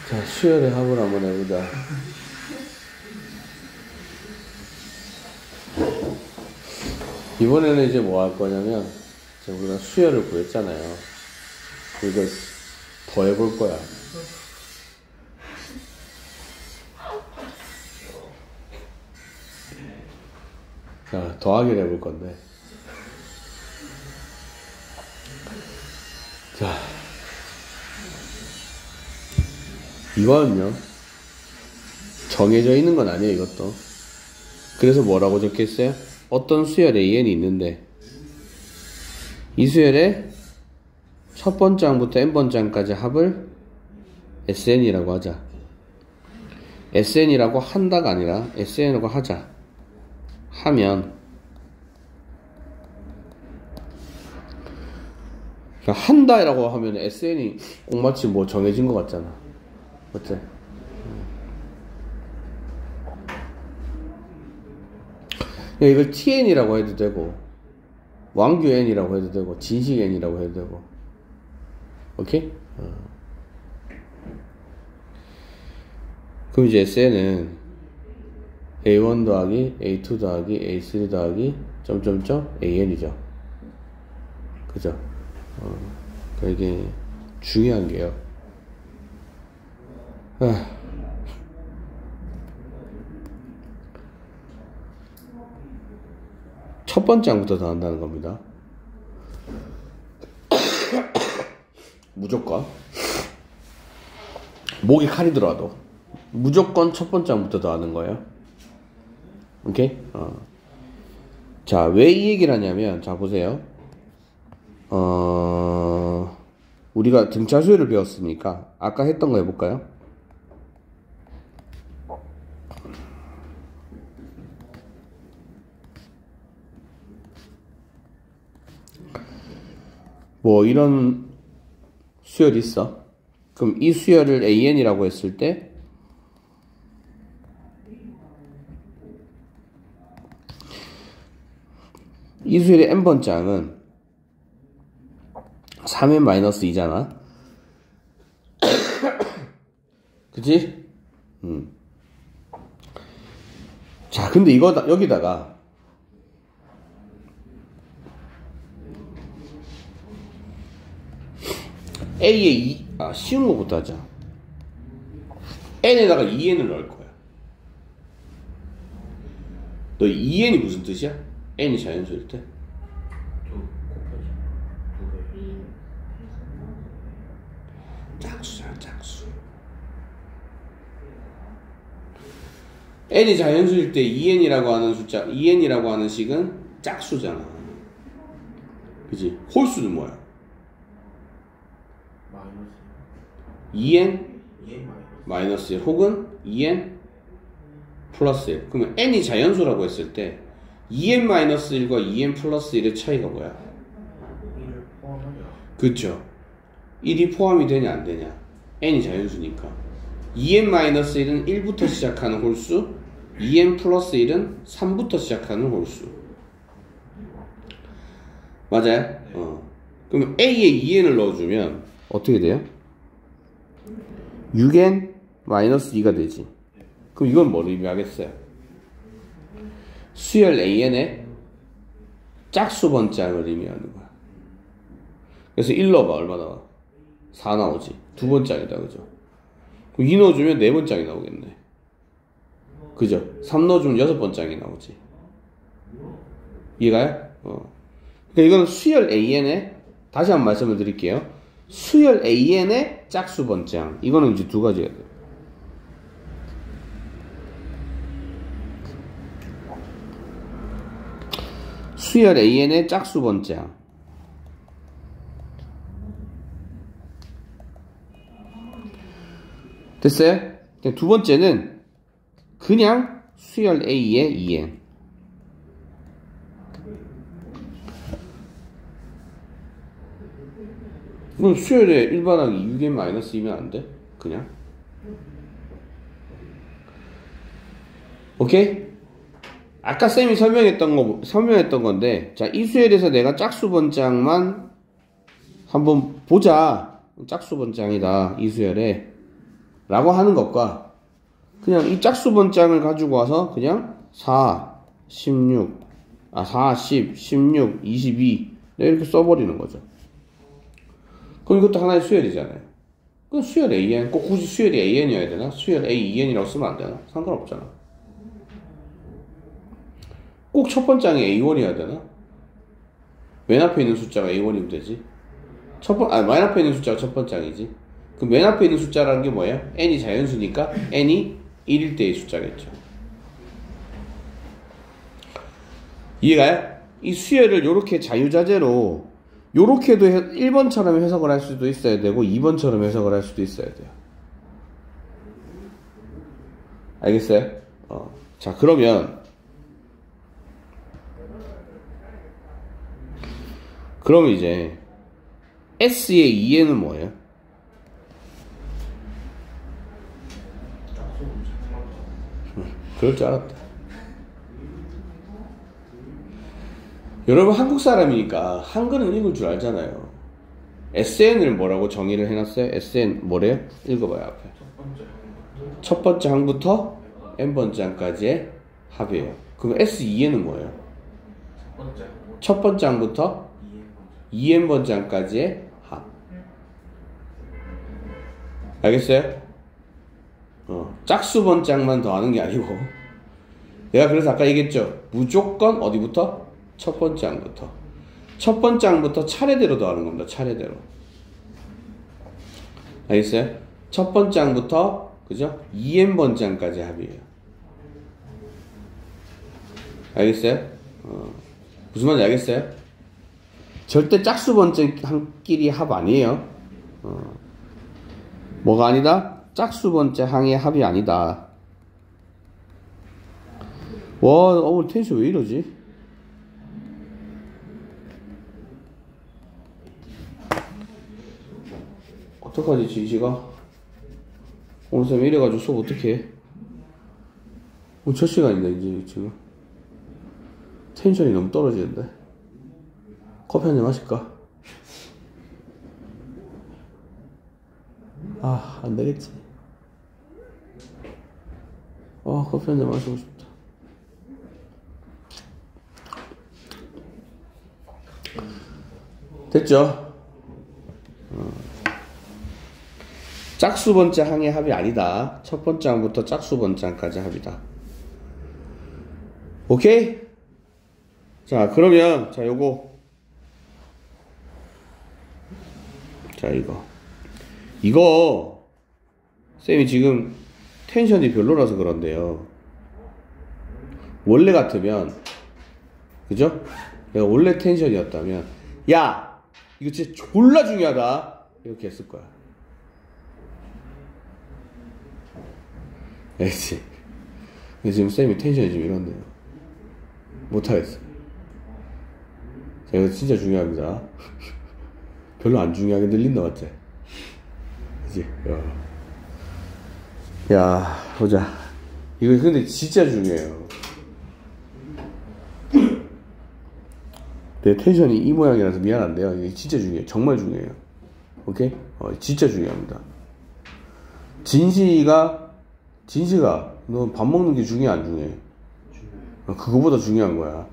자, 수열의 합을 한번 해보자. 이번에는 이제 뭐 할 거냐면, 이제 우리가 수열을 구했잖아요. 이걸 더 해볼 거야. 자, 더하기를 해볼 건데. 자, 이거는요, 정해져 있는 건 아니에요, 이것도. 그래서 뭐라고 적혀있어요? 어떤 수열 AN이 있는데 이 수열의 첫 번째 항부터 n번째 항까지 합을 SN이라고 하자. SN이라고 한다가 아니라 SN이라고 하자. 하면 한다라고 하면 SN이 꼭 마치 뭐 정해진 것 같잖아. 어째? 이걸 TN이라고 해도 되고 왕규 N이라고 해도 되고 진식 N이라고 해도 되고. 오케이? 그럼 이제 SN은 A1 더하기 A2 더하기 A3 더하기 점점점 AN이죠. 그죠? 그러니까 이게 중요한 게요. 첫 번째 항부터 더한다는 겁니다. 무조건. 목에 칼이 들어와도 무조건 첫 번째 항부터 더하는 거예요. 오케이? 자, 왜 이 얘기를 하냐면, 자, 보세요. 우리가 등차 수열을 배웠으니까, 아까 했던 거 해볼까요? 뭐, 이런 수열이 있어. 그럼 이 수열을 AN이라고 했을 때, 이 수열의 n번째 항은 3n-2잖아. 그치? 자, 근데 여기다가 A에 쉬운 거부터 하자. n에다가 2n을 넣을 거야. 너 2n이 무슨 뜻이야? n이 자연수일 때? 짝수잖아, 짝수. n이 자연수일 때 2n이라고 하는 숫자, 2n이라고 하는 식은 짝수잖아. 그치? 홀수는 뭐야? 2n 마이너스 1 혹은 2n 플러스 1. 그러면 n이 자연수라고 했을 때 2n 마이너스 1과 2n 플러스 1의 차이가 뭐야? 1을 포함하냐? 그쵸. 1이 포함이 되냐 안 되냐. n이 자연수니까 2n 마이너스 1은 1부터 시작하는 홀수, 2n 플러스 1은 3부터 시작하는 홀수. 맞아요? 그럼 a에 2n을 넣어주면 어떻게 돼요? 6n 마이너스 2가 되지. 그럼 이건 뭘 의미하겠어요? 수열 AN의 짝수 번째항을 의미하는 거야. 그래서 1 넣어봐. 얼마 나와? 4 나오지. 두 번째항이다. 그죠? 그럼 2 넣어주면 네 번째항이 나오겠네. 그죠? 3 넣어주면 여섯 번째항이 나오지. 이해가요? 그러니까 이건 수열 AN의, 다시 한번 말씀을 드릴게요. 수열 AN의 짝수 번째항. 이거는 이제 두 가지가 돼요. 수열 AN의 짝수 번째항. 됐어요? 두 번째는 그냥 수열 A의 2n. 그럼 수열의 일반항이 6n-2면 안 돼? 그냥? 오케이? 아까 쌤이 설명했던 건데, 자, 이 수열에서 내가 짝수 번째항만 한번 보자. 짝수 번째항이다, 이 수열에. 라고 하는 것과, 그냥 이 짝수 번째항을 가지고 와서 그냥 4, 16, 4, 10, 16, 22 이렇게 써버리는 거죠. 그럼 이것도 하나의 수열이잖아요. 그럼 수열 AN, 꼭 굳이 수열이 AN이어야 되나? 수열 AEN이라고 쓰면 안 되나? 상관없잖아. 꼭 첫 번째항이 A1이어야 되나? 맨 앞에 있는 숫자가 A1이면 되지. 맨 앞에 있는 숫자가 첫 번째항이지. 그럼 맨 앞에 있는 숫자라는 게 뭐예요? n이 자연수니까 n이 1일 때의 숫자겠죠. 이해가요? 이 수열을 요렇게 자유자재로 요렇게도 1번처럼 해석을 할 수도 있어야 되고 2번처럼 해석을 할 수도 있어야 돼요. 알겠어요? 자, 그러면 이제 S의 2N은 뭐예요? 그럴 줄 알았다. 여러분 한국 사람이니까 한글은 읽을 줄 알잖아요. SN을 뭐라고 정의를 해놨어요? SN 뭐래요? 읽어봐요 앞에. 첫 번째 항부터 n번째 항까지의 합이에요. 그럼 S2N은 뭐예요? 첫 번째 항부터 2n번째 항까지의 합. 알겠어요? 짝수 번째 항만 더하는 게 아니고 내가 그래서 아까 얘기했죠. 무조건 어디부터? 첫 번째 항부터. 첫 번째 항부터 차례대로 더하는 겁니다. 차례대로. 알겠어요? 첫 번째 항부터 그죠? 2n번째 항까지 합이에요. 알겠어요? 무슨 말인지 알겠어요? 절대 짝수 번째 항끼리 합 아니에요. 뭐가 아니다? 짝수 번째 항의 합이 아니다. 와, 오늘 텐션 왜 이러지? 어떡하지, 진시가? 오늘 쌤 이래가지고 수업 어떡해? 오늘 첫 시간인데, 이제 지금. 텐션이 너무 떨어지는데. 커피 한잔 마실까? 아, 안 되겠지. 커피 한잔 마시고 싶다. 됐죠? 짝수 번째 항의 합이 아니다. 첫 번째 항부터 짝수 번째 항까지 합이다. 오케이? 자, 그러면, 자, 요거. 자, 이거, 쌤이 지금 텐션이 별로라서 그런데요. 원래 같으면, 그죠? 내가 원래 텐션이었다면, 야! 이거 진짜 졸라 중요하다. 이렇게 했을 거야. 알지? 근데 지금 쌤이 텐션이 좀 이런데요. 못하겠어. 자, 이거 진짜 중요합니다. 별로 안 중요하게 들린다, 맞지? 그치? 야, 보자. 이거 근데 진짜 중요해요. 내 텐션이 이 모양이라서 미안한데요. 이게 진짜 중요해요. 정말 중요해요. 오케이? 진짜 중요합니다. 진시가, 너 밥 먹는 게 중요해, 안 중요해? 그거보다 중요한 거야.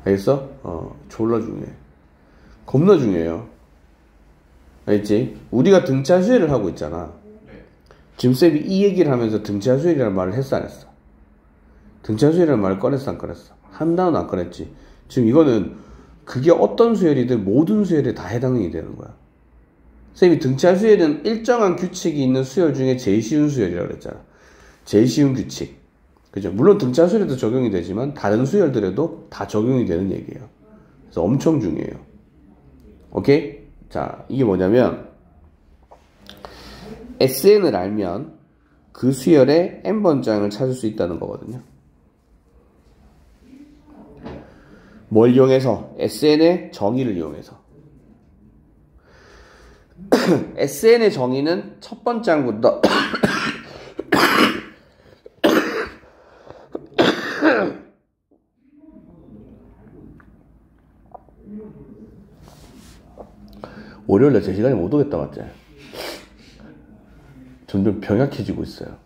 알겠어? 졸라 중요해. 겁나 중요해요. 알겠지? 우리가 등차 수열을 하고 있잖아. 지금 쌤이 이 얘기를 하면서 등차 수열이라는 말을 했어, 안 했어? 등차 수열이라는 말을 꺼냈어, 안 꺼냈어? 한 단어는 안 꺼냈지. 지금 이거는 그게 어떤 수열이든 모든 수열에 다 해당이 되는 거야. 쌤이 등차 수열은 일정한 규칙이 있는 수열 중에 제일 쉬운 수열이라고 그랬잖아. 제일 쉬운 규칙. 그죠? 물론 등차 수열에도 적용이 되지만 다른 수열들에도 다 적용이 되는 얘기예요. 그래서 엄청 중요해요. 오케이? 자, 이게 뭐냐면 SN을 알면 그 수열의 n번째 항을 찾을 수 있다는 거거든요. 뭘 이용해서? SN의 정의를 이용해서. SN의 정의는 첫 번째 항부터 월요일에 제 시간에 못 오겠다, 맞지? 점점 병약해지고 있어요.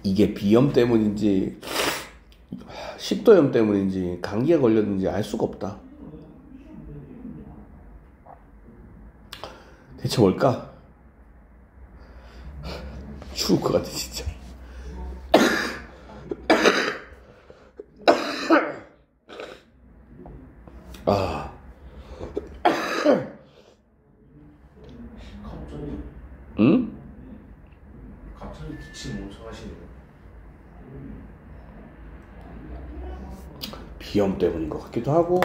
이게 비염 때문인지 식도염 때문인지 감기가 걸렸는지 알 수가 없다. 대체 뭘까? 죽을 것 같아 진짜. 비염 때문인 것 같기도 하고.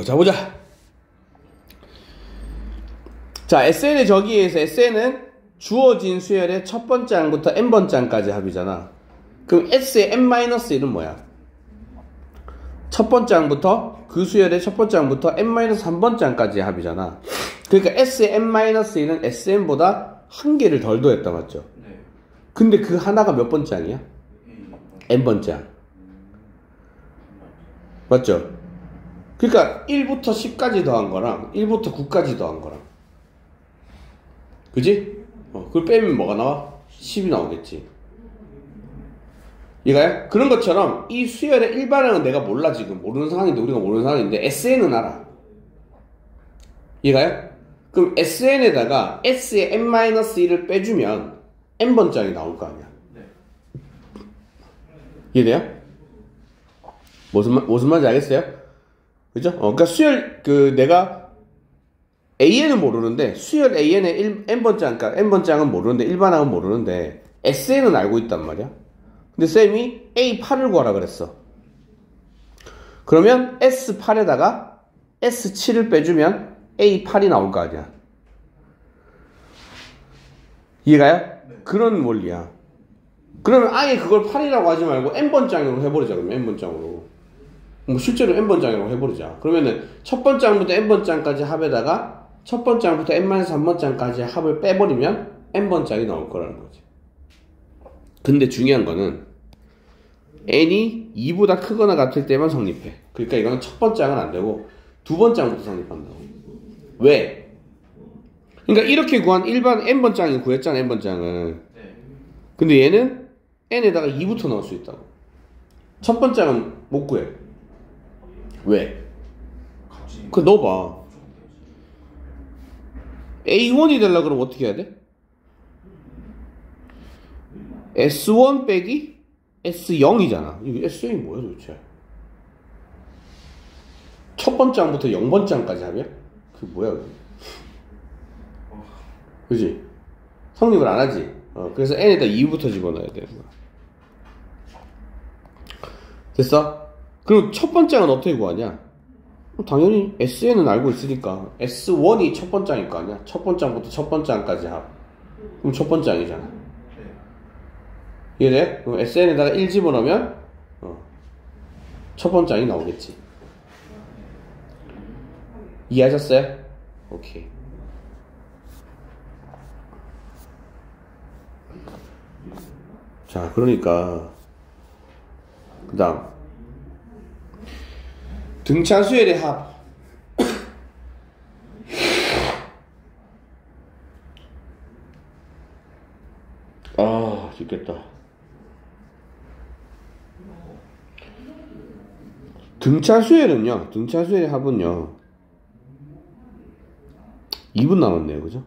자, 보자. 자, SN의 저기에서 SN은 주어진 수열의 첫 번째 항부터 n번째 항까지 합이잖아. 그럼 S의 n-1은 뭐야? 첫 번째 항부터, 그 수열의 첫 번째 항부터 n-3번째 항까지 합이잖아. 그러니까 S의 n-1은 SN보다 한 개를 덜 더했다, 맞죠? 네. 근데 그 하나가 몇 번째 항이야? n번째 항. 맞죠? 그러니까 1부터 10까지 더한 거랑 1부터 9까지 더한 거랑, 그지? 그걸 빼면 뭐가 나와? 10이 나오겠지. 이거야? 그런 것처럼 이 수열의 일반항은 내가 몰라. 지금 모르는 상황인데, 우리가 모르는 상황인데 SN은 알아. 이거야? 그럼 SN에다가 S의 n-1을 빼주면 n번째 항이 나올 거 아니야. 네. 이해돼요? 무슨 말인지 알겠어요? 그죠? 그러니까 수열, 내가 AN은 모르는데, 수열 AN의 n번째 항, 그러니까 n번째 항은 모르는데, 일반항은 모르는데, SN은 알고 있단 말이야. 근데 쌤이 A8을 구하라 그랬어. 그러면 S8에다가 S7을 빼주면 A8이 나올 거 아니야. 이해가요? 네. 그런 원리야. 그러면 아예 그걸 8이라고 하지 말고 n번째 항으로 해버리자. 그러면 n번째 항으로. 뭐 실제로 n번째 항이라고 해버리자. 그러면은 첫 번째 항부터 n번째 항까지 합에다가 첫 번째 항부터 n-3번째 항까지 합을 빼버리면 n번째 항이 나올 거라는 거지. 근데 중요한 거는 n이 2보다 크거나 같을 때만 성립해. 그러니까 이거는 첫 번째 항은 안 되고 두 번째 항부터 성립한다고. 왜? 그러니까 이렇게 구한 일반 n번째 항을 구했잖아, n번째 항은. 네. 근데 얘는 n에다가 2부터 넣을 수 있다고. 첫 번째 항은 못 구해. 왜? 같이. 그거 넣어봐. A1이 되려고 그러면 어떻게 해야 돼? S1 빼기 S0이잖아. 이거 S0이 뭐야 도대체? 첫 번째 항부터 0번째 항까지 합이야? 그게 뭐야 그게? 그지? 성립을 안 하지? 그래서 n에다 2부터 집어넣어야 되는 거야. 됐어? 그럼 첫 번째 항은 어떻게 구하냐? 당연히 SN은 알고 있으니까 S1이 첫 번째 항일 거 아니야? 첫 번째 항부터 첫 번째 항까지 합. 그럼 첫 번째 항이잖아. 네. 이해돼? 그럼 SN에다가 1 집어넣으면 첫 번째 항이 나오겠지. 이해하셨어요? 오케이. 자, 그러니까 그 다음 등차 수열의 합. 아, 죽겠다. 등차 수열의 합은요 2분 남았네요, 그죠?